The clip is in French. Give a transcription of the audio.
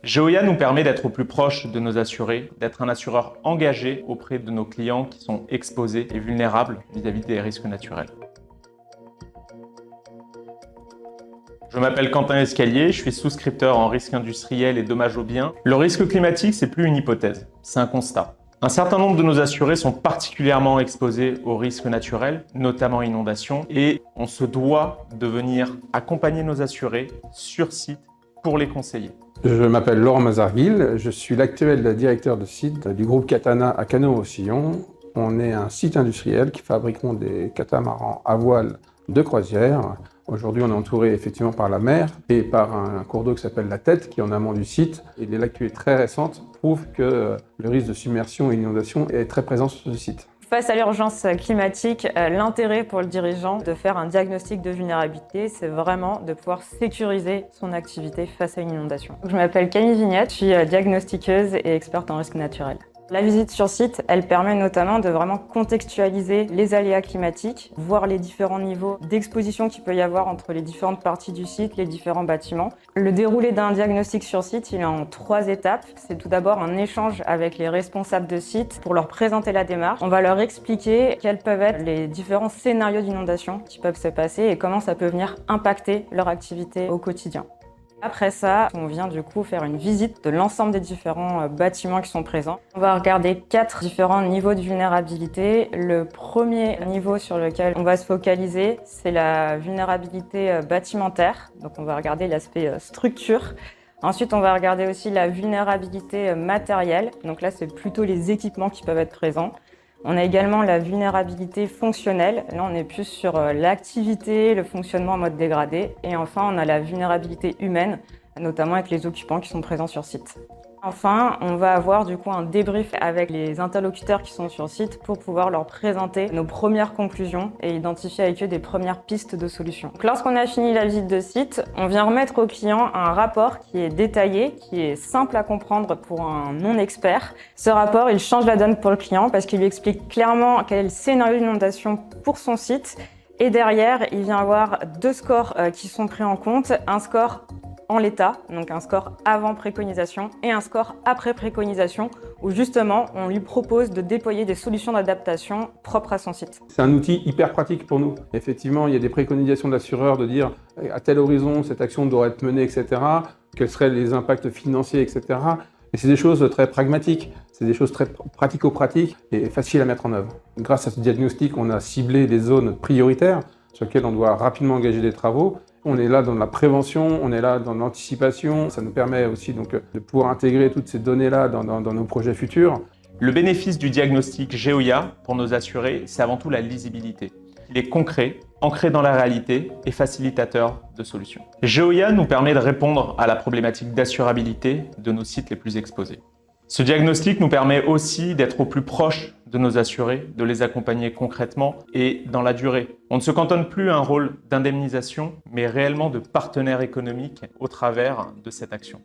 Geoia nous permet d'être au plus proche de nos assurés, d'être un assureur engagé auprès de nos clients qui sont exposés et vulnérables vis-à-vis des risques naturels. Je m'appelle Quentin Escalier, je suis souscripteur en risque industriel et dommages aux biens. Le risque climatique, c'est plus une hypothèse, c'est un constat. Un certain nombre de nos assurés sont particulièrement exposés aux risques naturels, notamment inondations, et on se doit de venir accompagner nos assurés sur site pour les conseiller. Je m'appelle Laurent Mazarguil, je suis l'actuel directeur de site du groupe Catana à Canots-Roussillon. On est un site industriel qui fabriquons des catamarans à voile de croisière. Aujourd'hui, on est entouré effectivement par la mer et par un cours d'eau qui s'appelle la Tête, qui est en amont du site. Et l'actualité très récente prouve que le risque de submersion et d'inondation est très présent sur ce site. Face à l'urgence climatique, l'intérêt pour le dirigeant de faire un diagnostic de vulnérabilité, c'est vraiment de pouvoir sécuriser son activité face à une inondation. Je m'appelle Camille Vignette, je suis diagnostiqueuse et experte en risque naturel. La visite sur site, elle permet notamment de vraiment contextualiser les aléas climatiques, voir les différents niveaux d'exposition qu'il peut y avoir entre les différentes parties du site, les différents bâtiments. Le déroulé d'un diagnostic sur site, il est en 3 étapes. C'est tout d'abord un échange avec les responsables de site pour leur présenter la démarche. On va leur expliquer quels peuvent être les différents scénarios d'inondation qui peuvent se passer et comment ça peut venir impacter leur activité au quotidien. Après ça, on vient du coup faire une visite de l'ensemble des différents bâtiments qui sont présents. On va regarder 4 différents niveaux de vulnérabilité. Le premier niveau sur lequel on va se focaliser, c'est la vulnérabilité bâtimentaire. Donc on va regarder l'aspect structure. Ensuite, on va regarder aussi la vulnérabilité matérielle. Donc là, c'est plutôt les équipements qui peuvent être présents. On a également la vulnérabilité fonctionnelle. Là, on est plus sur l'activité, le fonctionnement en mode dégradé. Et enfin, on a la vulnérabilité humaine, notamment avec les occupants qui sont présents sur site. Enfin, on va avoir du coup un débrief avec les interlocuteurs qui sont sur site pour pouvoir leur présenter nos premières conclusions et identifier avec eux des premières pistes de solutions. Donc, lorsqu'on a fini la visite de site, on vient remettre au client un rapport qui est détaillé, qui est simple à comprendre pour un non-expert. Ce rapport, il change la donne pour le client parce qu'il lui explique clairement quel est le scénario d'inondation pour son site. Et derrière, il vient avoir 2 scores qui sont pris en compte. Un score en l'état, donc un score avant préconisation, et un score après préconisation, où justement on lui propose de déployer des solutions d'adaptation propres à son site. C'est un outil hyper pratique pour nous. Effectivement, il y a des préconisations d'assureurs de dire à tel horizon cette action doit être menée, etc. Quels seraient les impacts financiers, etc. Et c'est des choses très pragmatiques, c'est des choses très pratico-pratiques et faciles à mettre en œuvre. Grâce à ce diagnostic, on a ciblé des zones prioritaires sur lesquelles on doit rapidement engager des travaux. On est là dans la prévention, on est là dans l'anticipation. Ça nous permet aussi donc de pouvoir intégrer toutes ces données-là dans nos projets futurs. Le bénéfice du diagnostic Geoia pour nos assurés, c'est avant tout la lisibilité. Il est concret, ancré dans la réalité et facilitateur de solutions. Geoia nous permet de répondre à la problématique d'assurabilité de nos sites les plus exposés. Ce diagnostic nous permet aussi d'être au plus proche de nos assurés, de les accompagner concrètement et dans la durée. On ne se cantonne plus à un rôle d'indemnisation, mais réellement de partenaire économique au travers de cette action.